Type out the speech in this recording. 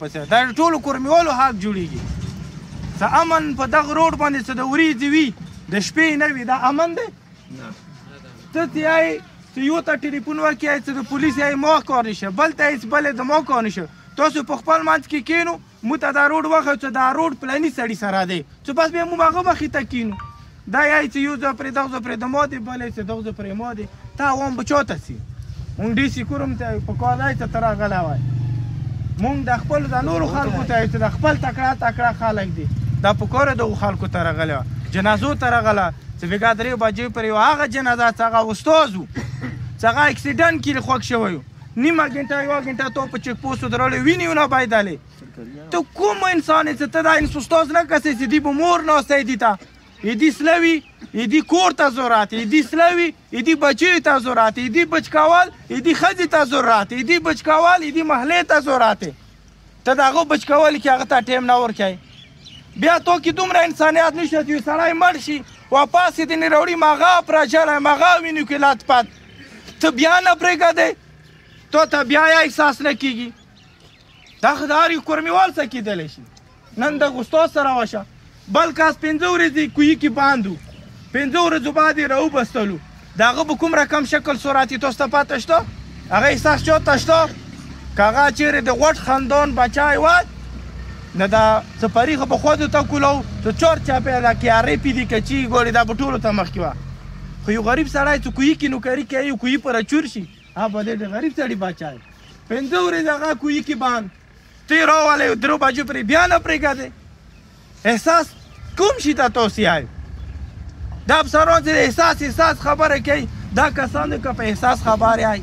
دا ټولو کورمیوالو حق جوړیږي څه امن په دغه روډ باندې څه د وریځې وي د شپې نه وي دا امن دی ته یای چې یو ته ټلیفون وکړې چې د پولیس یې ما کار نشه بل ته هېڅ بل د ما کار نشه تاسو په خپل منځ کې کینو موږ ته دا روډ وښیو چې دا روډ پلاني سړي سره دی چې بس بیا موږ هغه مخې ته کینو دا یای چې یو ځای پرې دغه ځای پرې د ما دی بل یې چې دغه ځای پرې ما دی تا هم به چاته سي مونږ ډي سي کوروم ته په کار دی چې ته راغلی وای مونږ د خپل د نورو خلکو ته چې د خپل تکړه تکړه خلک دي دا په کار دغو خلکو ته راغلی وه جنازو ته راغله چې بېګا 3 بجې پرې یو هغه جنازه چې هغه استاد و چې هغه اکسیډنټ کې خوښ شوی و نیمه ګنټه یوه ګنټه تو په چیک پوسټو درولې وینې ونه بایدلې ته کوم انسان یې چې ته دا استاد نه کسې چې دی به مور ناستی دي ته ایدی سلوی ایدی کور ته ضرورت ایدی سلوی ایدی بچی ته ضرورت ایدی بچکاوال ایدی ښځې ته ضرورت ایدی بچکاوال ایدی محلې ته ضرورت ته د هغه بچکولي کې هغه ته ټایم نه ورکوې بیا تو کې دومره انسانیت نشته چې یو سړی مړ شي واپس یې ځینې راوړي مغه پراچلی مغه وینو کې لات پات ته بیا نه پرېږدې تو ته بیا یا احساس نه کېږي دا خو د هر یو کورمیوال څه کېدلی شي نن دغه استاد سره وشه بل کاس 5 ورځې کوهي کې باند و 5 ورځو بعد یې راوبستلو د هغه به کوم رقم شکل صورت یې تاسو ته پته شته هغه احساس چاته شته که هغه چیرې د غوټ خاندان بچی وای نه دا سپری خو به خودو ته کولو چې چور چاپې دا کیارې پیدي که چی ګورې دا به ټولو ته مخکې وه خو یو غریب سړی چې کوهي کې نوکري کوي یو کوهي پر چور شي هغه به دی د غریب سړي بچی 5 ورځې هغه کوهي کې باند ته یې راولې 3 بجې پرې بیا نه پرېږدې احساس کوم شي ته تاسو یایو دا افسران چې د احساس خبره کوي دا کسان که په احساس خبر یای